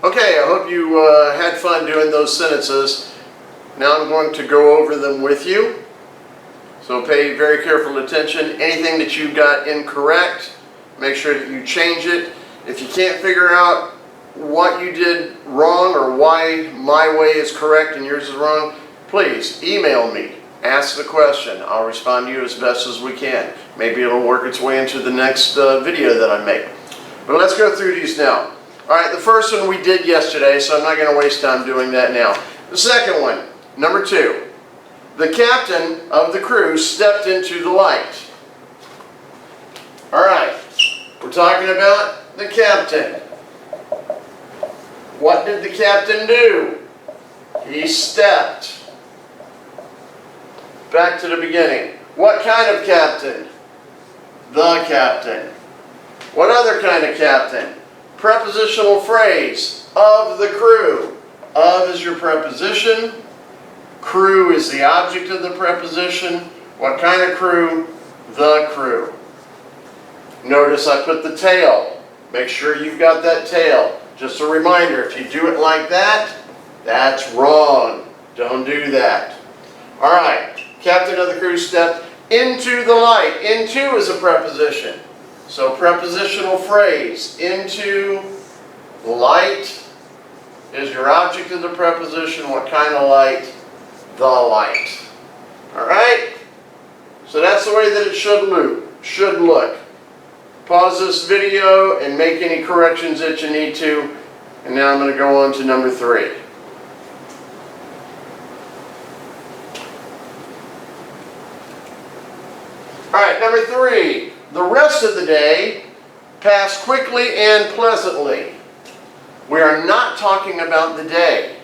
Okay, I hope you had fun doing those sentences. Now I'm going to go over them with you. So pay very careful attention. Anything that you got incorrect, make sure that you change it. If you can't figure out what you did wrong or why my way is correct and yours is wrong, please email me. Ask the question. I'll respond to you as best as we can. Maybe it'll work its way into the next video that I make. But let's go through these now. Alright, the first one we did yesterday, so I'm not going to waste time doing that now. The second one, number 2. The captain of the crew stepped into the light. Alright, we're talking about the captain. What did the captain do? He stepped. Back to the beginning. What kind of captain? The captain. What other kind of captain? Prepositional phrase, of the crew. Of is your preposition. Crew is the object of the preposition. What kind of crew? The crew. Notice I put the tail. Make sure you've got that tail. Just a reminder, if you do it like that, that's wrong. Don't do that. Alright, captain of the crew stepped into the light. Into is a preposition. So prepositional phrase, into light is your object of the preposition. What kind of light? The light. Alright? So that's the way that it should look. Pause this video and make any corrections that you need to. And now I'm going to go on to number 3. Alright, number 3. The rest of the day passed quickly and pleasantly. We are not talking about the day.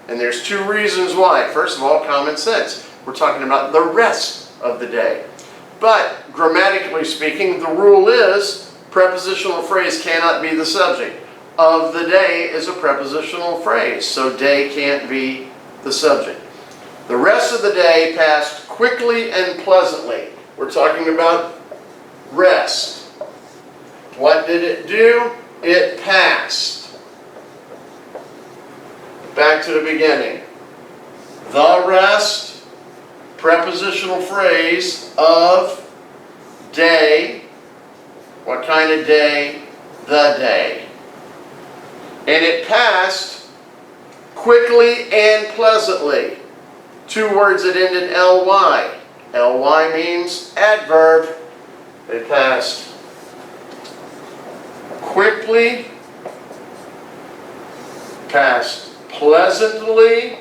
And there's 2 reasons why. First of all, common sense. We're talking about the rest of the day. But, grammatically speaking, the rule is prepositional phrase cannot be the subject. Of the day is a prepositional phrase, so day can't be the subject. The rest of the day passed quickly and pleasantly. We're talking about rest. What did it do? It passed. Back to the beginning. The rest, prepositional phrase, of day. What kind of day? The day. And it passed quickly and pleasantly. 2 words that end in ly. Ly means adverb. It passed quickly, passed pleasantly,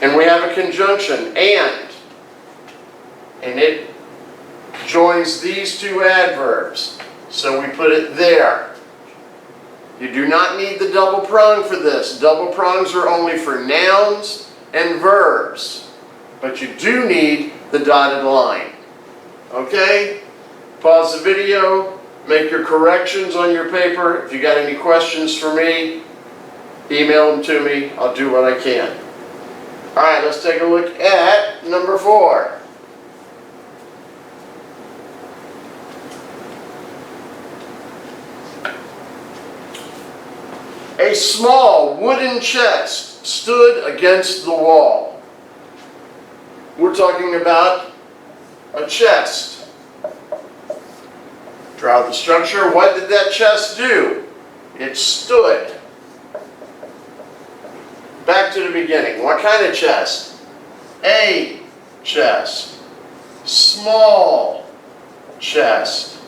and we have a conjunction, and it joins these 2 adverbs, so we put it there. You do not need the double prong for this. Double prongs are only for nouns and verbs, but you do need the dotted line. Okay? Pause the video, make your corrections on your paper. If you got any questions for me, email them to me. I'll do what I can. Alright, let's take a look at number 4. A small wooden chest stood against the wall. We're talking about a chest. Draw the structure. What did that chest do? It stood. Back to the beginning. What kind of chest? A chest. Small chest.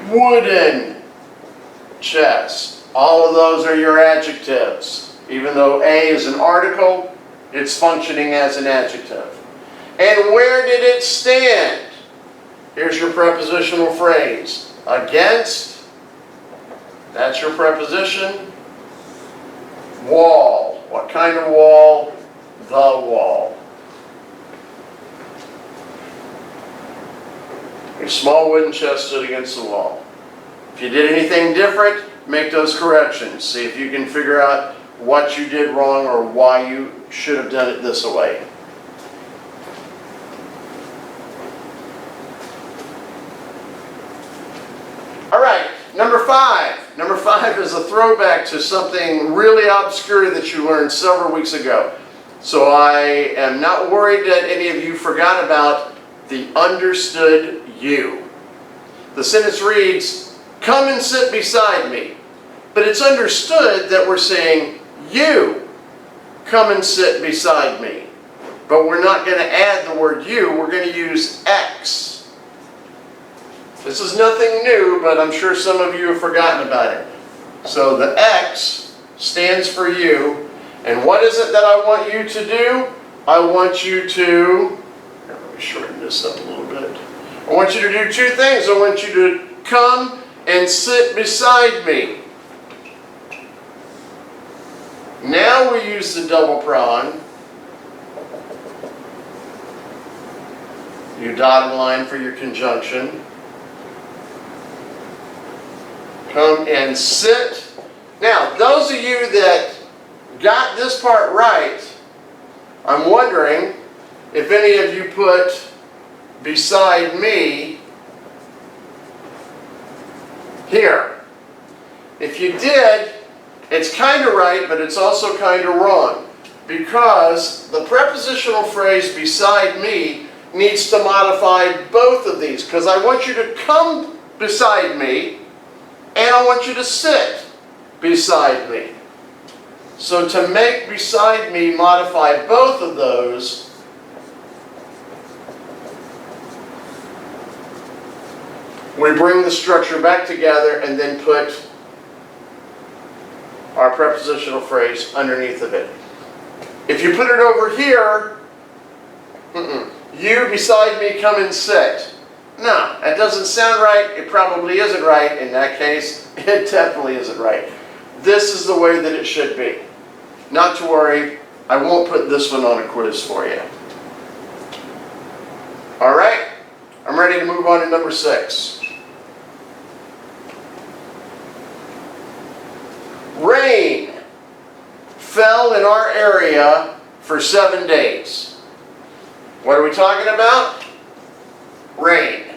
Wooden chest. All of those are your adjectives. Even though A is an article, it's functioning as an adjective. And where did it stand? Here's your prepositional phrase. Against, that's your preposition. Wall. What kind of wall? The wall. A small wooden chest stood against the wall. If you did anything different, make those corrections. See if you can figure out what you did wrong or why you should have done it this way. Alright, number five 5 is a throwback to something really obscure that you learned several weeks ago. So I am not worried that any of you forgot about the understood you. The sentence reads, come and sit beside me. But it's understood that we're saying, you come and sit beside me. But we're not going to add the word you, we're going to use X. This is nothing new, but I'm sure some of you have forgotten about it. So the X stands for you. And what is it that I want you to do? I want you to, let me shorten this up a little bit. I want you to do two things. I want you to come and sit beside me. Now we use the double prong. You dotted line for your conjunction. Come and sit. Now, those of you that got this part right, I'm wondering if any of you put beside me here. If you did, it's kind of right, but it's also kind of wrong, because the prepositional phrase beside me needs to modify both of these, because I want you to come beside me and I want you to sit beside me. So to make beside me modify both of those, we bring the structure back together and then put our prepositional phrase underneath of it. If you put it over here, you beside me come and sit. No, that doesn't sound right. It probably isn't right. In that case, it definitely isn't right. This is the way that it should be. Not to worry, I won't put this one on a quiz for you. All right, I'm ready to move on to number 6. Rain fell in our area for 7 days. What are we talking about? Rain.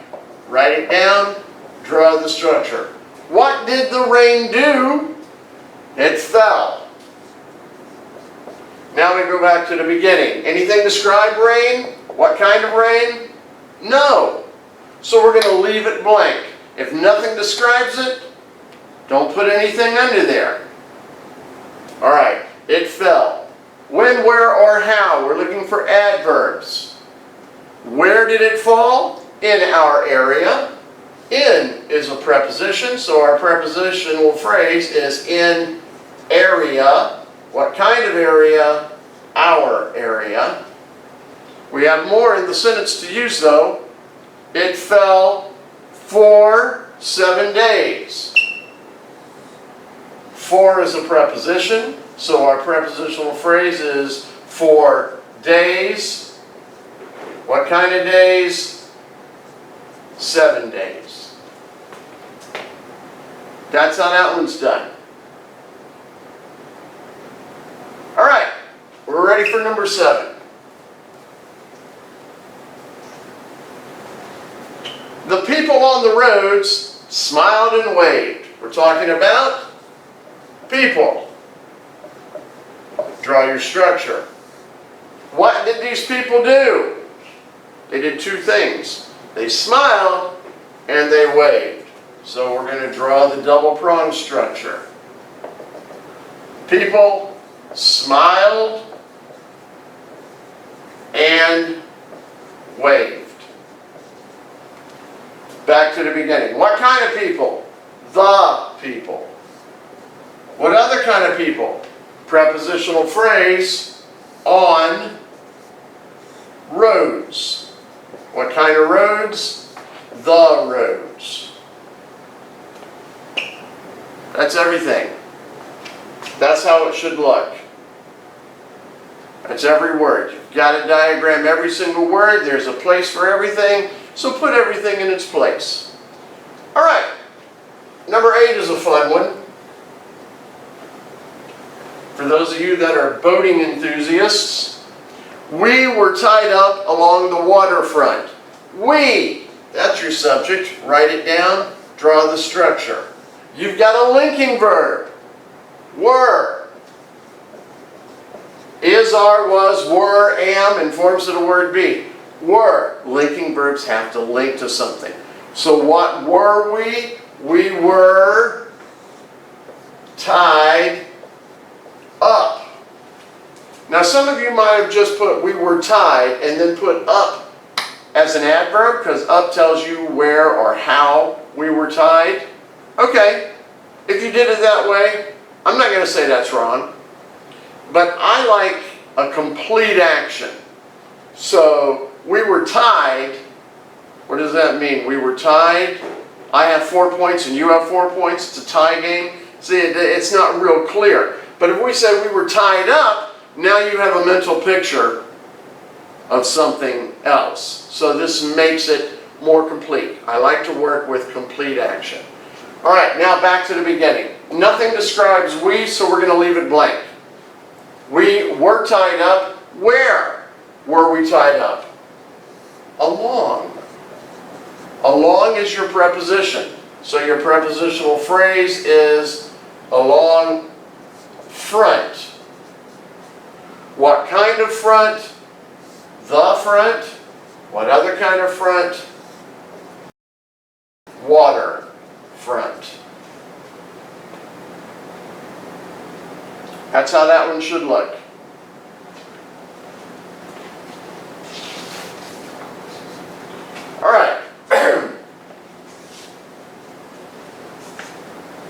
Write it down, draw the structure. What did the rain do? It fell. Now we go back to the beginning. Anything describe rain? What kind of rain? No. So we're going to leave it blank. If nothing describes it, don't put anything under there. All right, it fell. When, where, or how? We're looking for adverbs. Where did it fall? In our area. In is a preposition, so our prepositional phrase is in area. What kind of area? Our area. We have more in the sentence to use though. It fell for 7 days. For is a preposition, so our prepositional phrase is for days. What kind of days? 7 days. That's how that one's done. All right, we're ready for number 7. The people on the roads smiled and waved. We're talking about people. Draw your structure. What did these people do? They did two things. They smiled and they waved. So we're going to draw the double prong structure. People smiled and waved. Back to the beginning. What kind of people? The people. What other kind of people? Prepositional phrase, on roads. What kind of roads? The roads. That's everything. That's how it should look. That's every word. You've got to diagram every single word. There's a place for everything. So put everything in its place. All right. Number 8 is a fun one. For those of you that are boating enthusiasts, we were tied up along the waterfront. We, that's your subject. Write it down. Draw the structure. You've got a linking verb. Were. Is, are, was, were, am, and forms of the word be. Were. Linking verbs have to link to something. So what were we? We were tied up. Now some of you might have just put we were tied and then put up as an adverb because up tells you where or how we were tied. Okay, if you did it that way, I'm not going to say that's wrong. But I like a complete action. So we were tied. What does that mean? We were tied. I have 4 points and you have 4 points. It's a tie game. See, it's not real clear. But if we say we were tied up, now you have a mental picture of something else. So this makes it more complete. I like to work with complete action. All right, now back to the beginning. Nothing describes we, so we're going to leave it blank. We were tied up. Where were we tied up? Along. Along is your preposition. So your prepositional phrase is along front. What kind of front? The front. What other kind of front? Water front. That's how that one should look. All right.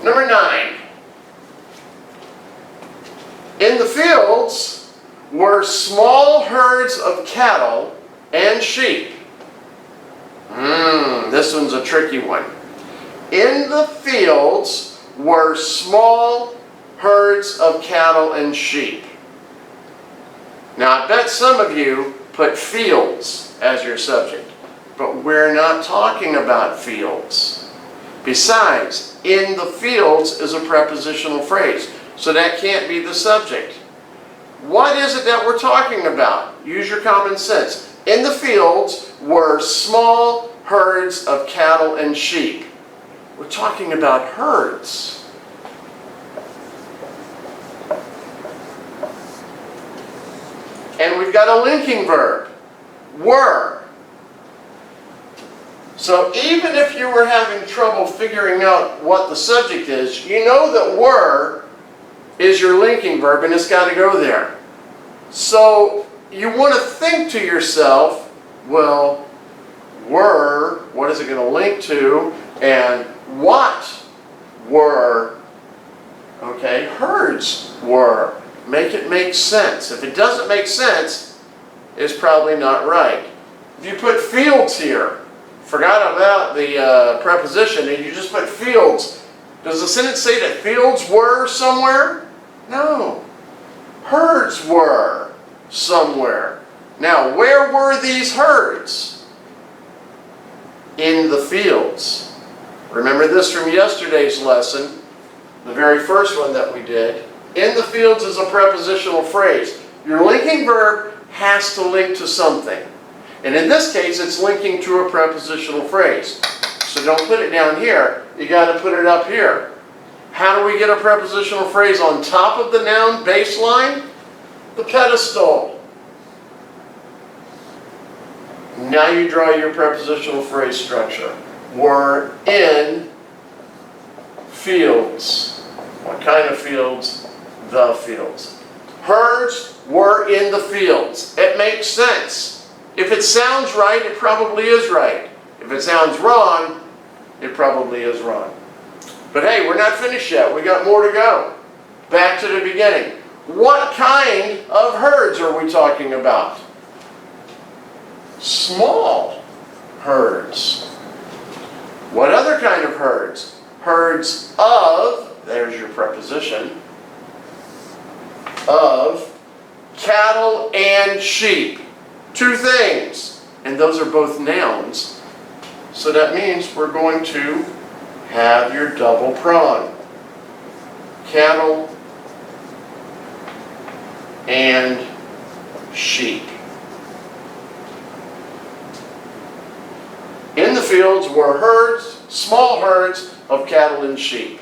Number 9. In the fields were small herds of cattle and sheep. This one's a tricky one. In the fields were small herds of cattle and sheep. Now I bet some of you put fields as your subject, but we're not talking about fields. Besides, in the fields is a prepositional phrase, so that can't be the subject. What is it that we're talking about? Use your common sense. In the fields were small herds of cattle and sheep. We're talking about herds. And we've got a linking verb, were. So even if you were having trouble figuring out what the subject is, you know that were is your linking verb and it's got to go there. So you want to think to yourself, well, were, what is it going to link to? And what were, okay, herds were. Make it make sense. If it doesn't make sense, it's probably not right. If you put fields here, forgot about the preposition, and you just put fields, does the sentence say that fields were somewhere? No. Herds were somewhere. Now, where were these herds? In the fields. Remember this from yesterday's lesson, the very first one that we did. In the fields is a prepositional phrase. Your linking verb has to link to something. And in this case, it's linking to a prepositional phrase. So don't put it down here. You got to put it up here. How do we get a prepositional phrase on top of the noun baseline? The pedestal. Now you draw your prepositional phrase structure. Were in fields. What kind of fields? The fields. Herds were in the fields. It makes sense. If it sounds right, it probably is right. If it sounds wrong, it probably is wrong. But hey, we're not finished yet. We got more to go. Back to the beginning. What kind of herds are we talking about? Small herds. What other kind of herds? Herds of, there's your preposition, of cattle and sheep. Two things, and those are both nouns. So that means we're going to have your double prong. Cattle and sheep. In the fields were herds, small herds of cattle and sheep.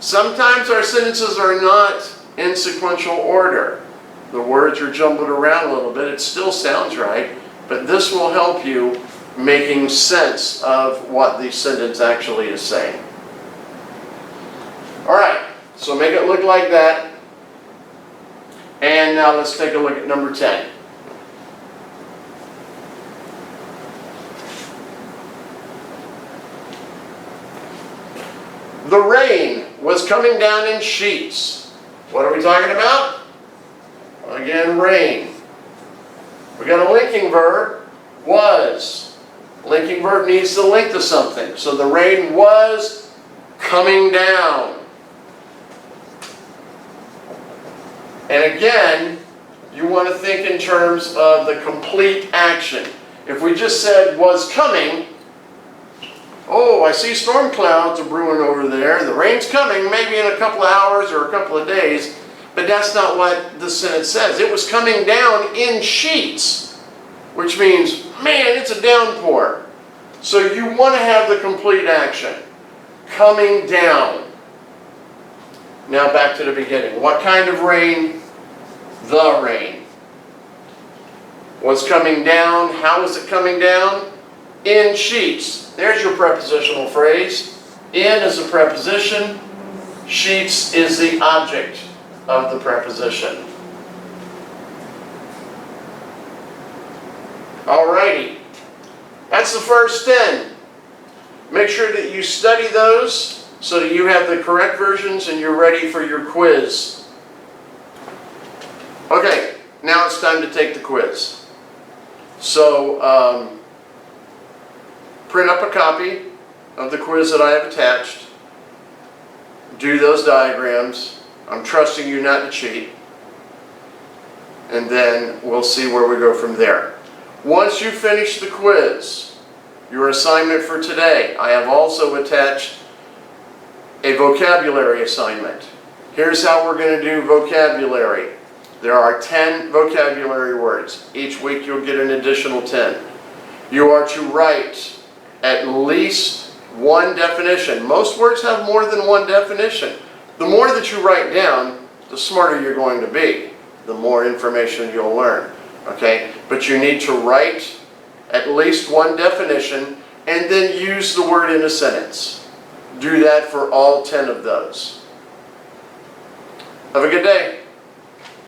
Sometimes our sentences are not in sequential order. The words are jumbled around a little bit. It still sounds right, but this will help you making sense of what the sentence actually is saying. All right, so make it look like that. And now let's take a look at number 10. The rain was coming down in sheets. What are we talking about? Again, rain. We got a linking verb, was. Linking verb needs to link to something. So the rain was coming down. And again, you want to think in terms of the complete action. If we just said was coming, oh, I see storm clouds are brewing over there. The rain's coming, maybe in a couple of hours or a couple of days. But that's not what the sentence says. It was coming down in sheets, which means, man, it's a downpour. So you want to have the complete action. Coming down. Now back to the beginning. What kind of rain? The rain. Was coming down. How is it coming down? In sheets. There's your prepositional phrase. In is a preposition. Sheets is the object of the preposition. Alrighty. That's the first 10. Make sure that you study those so that you have the correct versions and you're ready for your quiz. Okay, now it's time to take the quiz. So, print up a copy of the quiz that I have attached. Do those diagrams. I'm trusting you not to cheat. And then we'll see where we go from there. Once you finish the quiz, your assignment for today, I have also attached a vocabulary assignment. Here's how we're going to do vocabulary. There are 10 vocabulary words. Each week you'll get an additional 10. You are to write at least one definition. Most words have more than one definition. The more that you write down, the smarter you're going to be. The more information you'll learn. Okay? But you need to write at least one definition and then use the word in a sentence. Do that for all 10 of those. Have a good day.